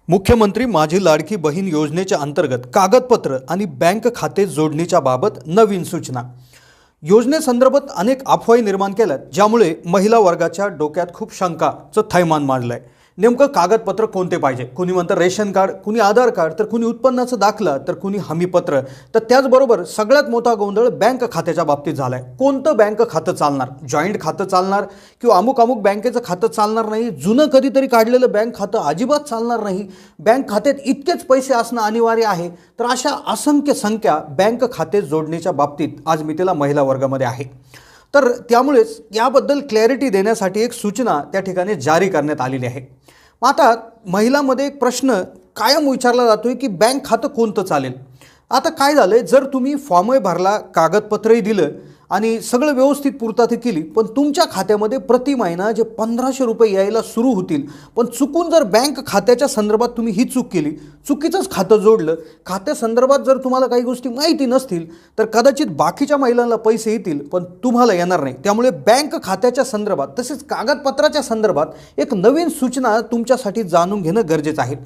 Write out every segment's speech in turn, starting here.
मुख्यमंत्री माझी लाडकी बहीण योजनेच्या अंतर्गत कागदपत्र आणि बँक खाते जोडणीच्या बाबत नवीन सूचना। योजनेसंदर्भात अनेक अफवाही निर्माण केल्यात, ज्यामुळे महिला वर्गाच्या डोक्यात खूप शंकाचं थैमान माजलंय। नेमकं कागदपत्र कोणते पाहिजे? कुणी म्हणतं रेशन कार्ड, कुणी आधार कार्ड, तर कुणी उत्पन्नाचा दाखला, तर कुणी हमीपत्र। तर त्याचबरोबर सगळ्यात मोठा गोंधळ बँक खात्याच्या बाबतीत झालाय। कोणतं बँक खातं चालणार? जॉईंट खातं चालणार किंवा अमुक बँकेचं खातं चालणार नाही? जुनं कधीतरी काढलेलं बँक खातं अजिबात चालणार नाही? बँक खात्यात इतकेच पैसे असणं अनिवार्य आहे? तर अशा असंख्य संख्या बँक खाते जोडणीच्या बाबतीत आज मितीला महिला वर्गामध्ये आहे। तर त्यामुळेच याबद्दल क्लॅरिटी देण्यासाठी एक सूचना त्या ठिकाणी जारी करण्यात आलेली आहे। आता महिलांमध्ये एक प्रश्न कायम विचारला जातोय की बँक खातं कोणतं चालेल? आता काय झालंय, जर तुम्ही फॉर्मही भरला, कागदपत्रही दिलं आणि सगळं व्यवस्थित पूर्तता केली, पण तुमच्या खात्यामध्ये प्रति महिना जे 1500 रुपये यायला सुरू होतील, पण चुकून जर बँक खात्याच्या संदर्भात तुम्ही ही चूक केली, चुकीचंच खातं जोडलं, खात्या संदर्भात जर तुम्हाला काही गोष्टी माहिती नसतील, तर कदाचित बाकीच्या महिलांना पैसे येतील पण तुम्हाला येणार नाही। त्यामुळे बँक खात्याच्या संदर्भात तसेच कागदपत्राच्या संदर्भात एक नवीन सूचना तुमच्यासाठी जाणून घेणं गरजेचं आहे।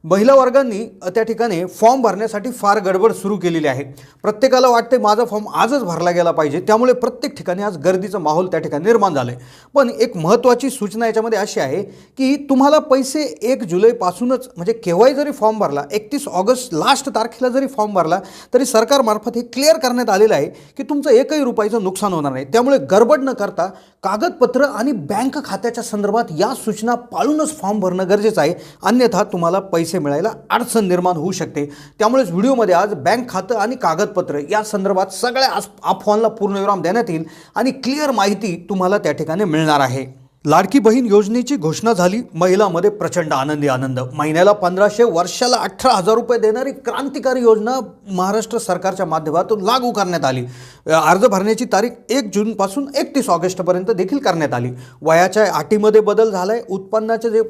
महिला वर्गांनी त्या ठिकाणी फॉर्म भरण्यासाठी फार गडबड सुरू केलेली आहे। प्रत्येकाला वाटते माझा फॉर्म आजच भरला गेला पाहिजे, त्यामुळे प्रत्येक ठिकाणी आज गर्दीचा माहोल त्या ठिकाणी निर्माण झालाय। पण एक महत्त्वाची सूचना याच्यामध्ये अशी आहे की तुम्हाला पैसे 1 जुलैपासूनच, म्हणजे केव्हाही जरी फॉर्म भरला, 31 ऑगस्ट लास्ट तारखेला जरी फॉर्म भरला, तरी सरकारमार्फत हे क्लिअर करण्यात आलेलं आहे की तुमचं एकही रुपयाचं नुकसान होणार नाही। त्यामुळे गडबड न करता कागदपत्र आणि बँक खात्याच्या संदर्भात या सूचना पाळूनच फॉर्म भरणं गरजेचं आहे, अन्यथा तुम्हाला पैसे मिळायला अडचण निर्माण होऊ शकते। त्यामुळेच व्हिडिओमध्ये आज बँक खातं आणि कागदपत्र या संदर्भात सगळ्या अफवांना पूर्णविराम देण्यात येईल आणि क्लिअर माहिती तुम्हाला त्या ठिकाणी मिळणार आहे। लाडकी बहीण योजनेची घोषणा झाली, महिलांमध्ये प्रचंड आनंद। महिन्याला 1500, वर्षाला 18,000 रुपये देणारी क्रांतिकारी योजना महाराष्ट्र सरकारच्या माध्यमातून लागू करण्यात आली। अर्ज भरण्याची तारीख 1 जूनपासून 31 ऑगस्टपर्यंत देखील करण्यात आली। वयाच्या अटीमध्ये बदल झालाय, उत्पन्नाचे जे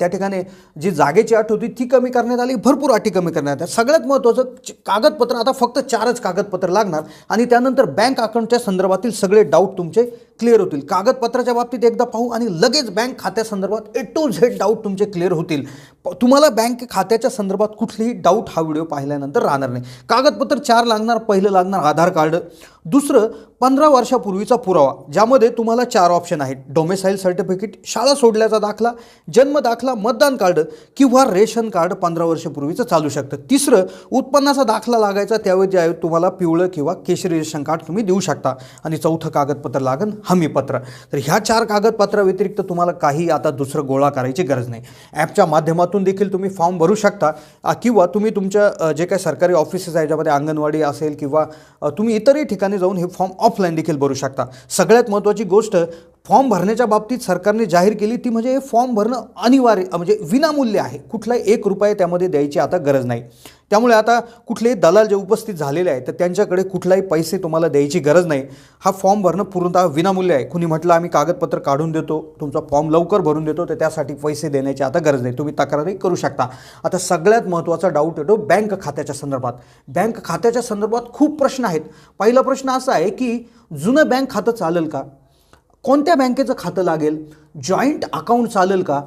त्या ठिकाणी जी जागेची अट होती ती कमी करण्यात आली, भरपूर अटी कमी करण्यात आल्या। सगळ्यात महत्त्वाचं कागदपत्र, आता फक्त 4च कागदपत्र लागणार आणि त्यानंतर बँक अकाउंटच्या संदर्भातील सगळे डाऊट तुमचे क्लिअर होतील। कागदपत्राच्या बाबतीत एकदा पाहू आणि लगेच बँक खात्या संदर्भात A to Z डाऊट तुमचे क्लिअर होतील। तुम्हाला बँक खात्याच्या संदर्भात कुठलीही डाऊट हा व्हिडिओ पाहिल्यानंतर राहणार नाही। कागदपत्र 4 लागणार। पहिलं लागणार आधार कार्ड, दुसरं 15 वर्षापूर्वीचा पुरावा, ज्यामध्ये तुम्हाला 4 ऑप्शन आहेत: डोमेसाईल सर्टिफिकेट, शाळा सोडल्याचा दाखला, जन्म दाखला, मतदान कार्ड किंवा रेशन कार्ड 15 वर्षापूर्वीचं चालू शकतं। तिसरं उत्पन्नाचा दाखला लागायचा, त्याऐवजी तुम्हाला पिवळं किंवा केशरी रेशन कार्ड तुम्ही देऊ शकता। आणि चौथं कागदपत्र लागन हमीपत्र। तर ह्या 4 कागदपत्रा व्यतिरिक्त तुम्हाला काही आता दुसरं गोळा करायची गरज नाही। ॲपच्या माध्यमातून देखील तुम्ही फॉर्म भरू शकता किंवा तुम्ही तुमच्या जे काही सरकारी ऑफिसेस आहे, ज्यामध्ये अंगणवाडी असेल किंवा तुम्ही इतरही ठिकाणी जाऊन हे फॉर्म ऑफलाईन देखील भरू शकता। सगळ्यात महत्त्वाची गोष्ट फॉर्म भरण्याच्या बाबतीत सरकारने जाहीर केली ती म्हणजे हे फॉर्म भरणं अनिवार्य, म्हणजे विनामूल्य आहे। कुठलाही 1 रुपया त्यामध्ये द्यायची आता गरज नाही। त्यामुळे आता कुठलेही दलाल जे उपस्थित झालेले आहेत तर त्यांच्याकडे कुठलाही पैसे तुम्हाला द्यायची गरज नाही। हा फॉर्म भरणं पूर्णतः विनामूल्य आहे। कुणी म्हटलं आम्ही कागदपत्र काढून देतो, तुमचा फॉर्म लवकर भरून देतो, तर त्यासाठी पैसे देण्याची आता गरज नाही, तुम्ही तक्रारही करू शकता। आता सगळ्यात महत्त्वाचा डाऊट येतो बँक खात्याच्या संदर्भात। बँक खात्याच्या संदर्भात खूप प्रश्न आहेत। पहिला प्रश्न असा आहे की जुनं बँक खातं चालेल का? कोणत्या बँकेचं खातं लागेल? जॉईंट अकाउंट चालेल का?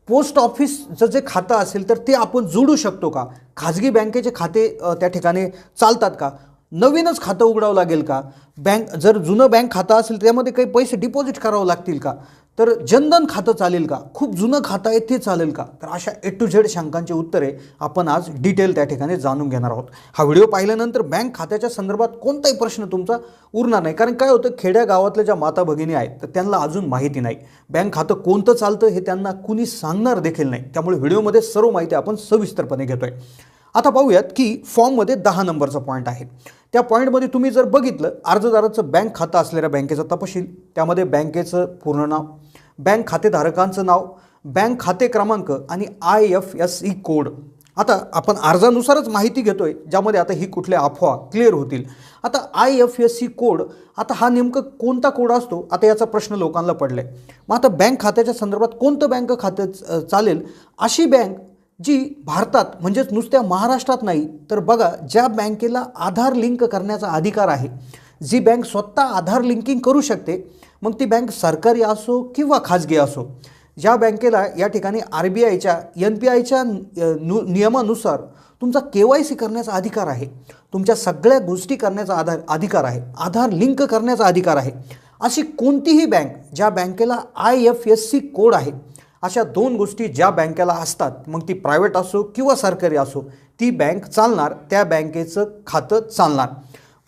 पोस्ट ऑफिसचं जे खातं असेल तर ते आपण जोडू शकतो का? खाजगी बँकेचे खाते त्या ठिकाणी चालतात का? नवीनच खातं उघडावं लागेल का? जर जुनं बँक खातं असेल त्यामध्ये काही पैसे डिपॉझिट करावं लागतील का? तर जनधन खातं चालेल का? खूप जुनं खातं आहे ते चालेल का? तर अशा A to Z शंकांची उत्तरे आपण आज डिटेल त्या ठिकाणी जाणून घेणार आहोत। हा व्हिडिओ पाहिल्यानंतर बँक खात्याच्या संदर्भात कोणताही प्रश्न तुमचा उरणार नाही। कारण काय होतं, खेड्या गावातल्या ज्या माता भगिनी आहेत तर त्यांना अजून माहिती नाही बँक खातं कोणतं चालतं, हे त्यांना कुणी सांगणार देखील नाही। त्यामुळे व्हिडिओमध्ये सर्व माहिती आपण सविस्तरपणे घेतोय। आता पाहूयात की फॉर्ममध्ये 10 नंबरचा पॉईंट आहे। त्या पॉईंटमध्ये तुम्ही जर बघितलं, अर्जदाराचं बँक खातं असलेल्या बँकेचा तपशील, त्यामध्ये बँकेचं पूर्ण नाव, बँक खातेधारकांचं नाव, बँक खाते क्रमांक आणि IFSC कोड। आता आपण अर्जानुसारच माहिती घेतोय, ज्यामध्ये आता ही कुठल्या अफवा क्लिअर होतील। आता IFSC कोड, आता हा नेमकं कोणता कोड असतो, आता याचा प्रश्न लोकांना पडलाय। मग आता बँक खात्याच्या संदर्भात कोणतं बँक खातं चालेल? अशी बँक जी भारतात, म्हणजेच नुसत्या महाराष्ट्रात नाही तर बघा, ज्या बँकेला आधार लिंक करण्याचा अधिकार आहे, जी बँक स्वतः आधार लिंकिंग करू शकते, मग ती बँक सरकारी असो किंवा खाजगी असो, ज्या बँकेला या ठिकाणी RBIच्या NPIच्या नियमानुसार तुमचा KYC करण्याचा अधिकार आहे, तुमच्या सगळ्या गोष्टी करण्याचा अधिकार आहे, आधार लिंक करण्याचा अधिकार आहे, अशी कोणतीही बँक ज्या बँकेला IFSC कोड आहे, अशा 2 गोष्टी ज्या बँकेला असतात, मग ती प्रायव्हेट असो किंवा सरकारी असो, ती बँक चालणार, त्या बँकेचं खातं चालणार.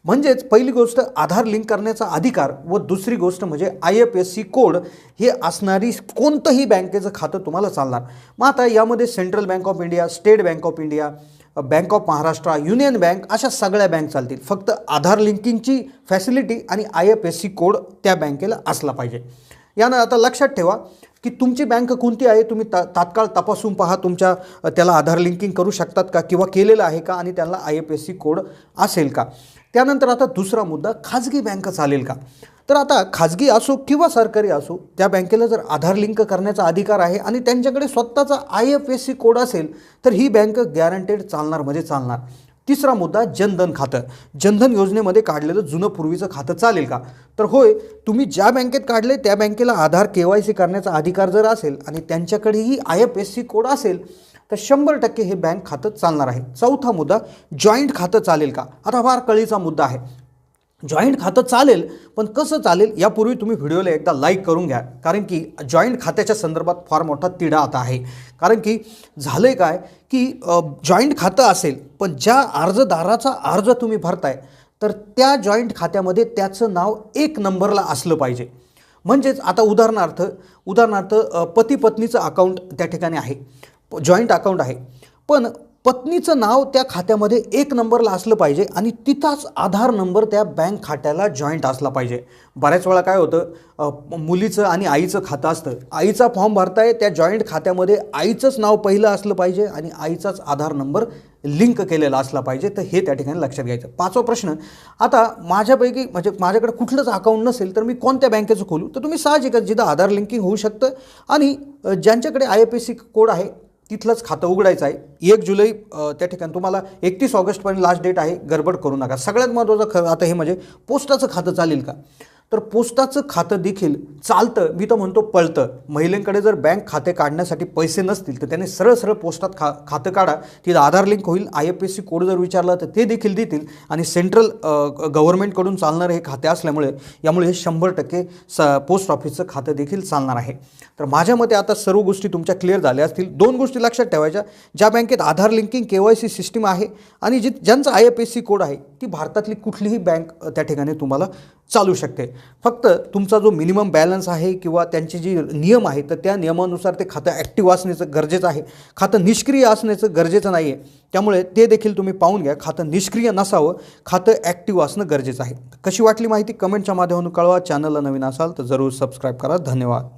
म्हणजेच पहिली गोष्ट आधार लिंक करण्याचा अधिकार व दुसरी गोष्ट म्हणजे IFSC कोड हे असणारी कोणतंही बँकेचं खातं तुम्हाला चालणार. मग आता यामध्ये central bank of India, state bank of India, bank of Maharashtra, union bank अशा सगळ्या बँक चालतील. फक्त आधार लिंकिंगची फॅसिलिटी आणि IFSC कोड त्या बँकेला असला पाहिजे. यानं आता लक्षात ठेवा की तुमची बँक कोणती आहे, तुम्ही तात्काळ तपासून पहा, तुमच्या त्याला आधार लिंकिंग करू शकतात का किंवा केलेलं आहे का आणि त्यांना IFSC कोड असेल का. त्यानंतर आता दुसरा मुद्दा, खाजगी बँक चालेल का. तर आता खाजगी असो किंवा सरकारी असो, त्या बँकेला जर आधार लिंक करण्याचा अधिकार आहे आणि त्यांच्याकडे स्वतःचा IFSC कोड असेल तर ही बँक गॅरंटेड चालणार म्हणजे चालणार. तिसरा मुद्दा, जनधन खातं. जनधन योजनेमध्ये काढलेलं जुनं पूर्वीचं खातं चालेल का. तर होय, तुम्ही ज्या बँकेत काढले त्या बँकेला आधार KYC करण्याचा अधिकार जर असेल आणि त्यांच्याकडेही IFSC कोड असेल तर 100% हे बँक खातं चालणार आहे. चौथा मुद्दा, जॉईंट खातं चालेल का. आता फार कळीचा मुद्दा आहे. जॉईंट खातं चालेल, पण कसं चालेल यापूर्वी तुम्ही व्हिडिओला एकदा लाईक करून घ्या, कारण की जॉईंट खात्याच्या संदर्भात फार मोठा तिढा आता आहे. कारण की झालंय काय की जॉईंट खातं असेल पण ज्या अर्जदाराचा अर्ज तुम्ही भरताय तर त्या जॉईंट खात्यामध्ये त्याचं नाव 1 नंबरला असलं पाहिजे. म्हणजेच आता उदाहरणार्थ पती पत्नीचं अकाउंट त्या ठिकाणी आहे, जॉईंट अकाउंट आहे, पण पत्नीचं नाव त्या खात्यामध्ये 1 नंबरला असलं पाहिजे आणि तिथाच आधार नंबर त्या बँक खात्याला जॉईंट असला पाहिजे. बऱ्याच वेळा काय होतं, मुलीचं आणि आईचं खातं असतं, आईचा फॉर्म भरताय त्या जॉईंट खात्यामध्ये आईचंच नाव पहिलं असलं पाहिजे आणि आईचाच आधार नंबर लिंक केलेला असला पाहिजे. तर हे त्या ठिकाणी लक्षात घ्यायचं. 5वा प्रश्न, आता माझ्यापैकी म्हणजे माझ्याकडे कुठलंच अकाउंट नसेल तर मी कोणत्या बँकेचं खोलू. तर तुम्ही साहजिकच जिथं आधार लिंकिंग होऊ शकतं आणि ज्यांच्याकडे IFSC कोड आहे तिथलंच खातं उघडायचं आहे. 1 जुलै त्या ठिकाणी तुम्हाला 31 ऑगस्टपर्यंत लास्ट डेट आहे, गडबड करू नका. सगळ्यात महत्त्वाचं आता हे म्हणजे पोस्टाचं खातं चालेल का. तर पोस्टाचं खातं देखील चालतं, मी तर म्हणतो पळतं. महिलांकडे जर बँक खाते काढण्यासाठी पैसे नसतील तर त्याने सरळ पोस्टात खातं काढा, तिथं आधार लिंक होईल. IFSC कोड जर विचारला तर ते देखील देतील आणि सेंट्रल गव्हर्नमेंटकडून चालणारे हे खाते असल्यामुळे यामुळे हे 100% पोस्ट ऑफिसचं खातं देखील चालणार आहे. तर माझ्या मते आता सर्व गोष्टी तुमच्या क्लिअर झाल्या असतील. 2 गोष्टी लक्षात ठेवायच्या, ज्या बँकेत आधार लिंकिंग KYC सिस्टीम आहे आणि ज्यांचा IFSC कोड आहे ती भारतातली कुठलीही बँक त्या ठिकाणी तुम्हाला चालू शकते. फक्त तुमचा जो मिनिमम बॅलन्स आहे किंवा त्यांचे जी नियम आहे तर त्या नियमानुसार ते खातं ॲक्टिव्ह असण्याचं गरजेचं आहे, खातं निष्क्रिय असण्याचं गरजेचं नाही आहे. त्यामुळे ते देखील तुम्ही पाहून घ्या, खातं निष्क्रिय नसावं, खातं ॲक्टिव्ह असणं गरजेचं आहे. कशी वाटली माहिती कमेंटच्या माध्यमातून कळवा. चॅनलला नवीन असाल तर जरूर सबस्क्राईब करा. धन्यवाद.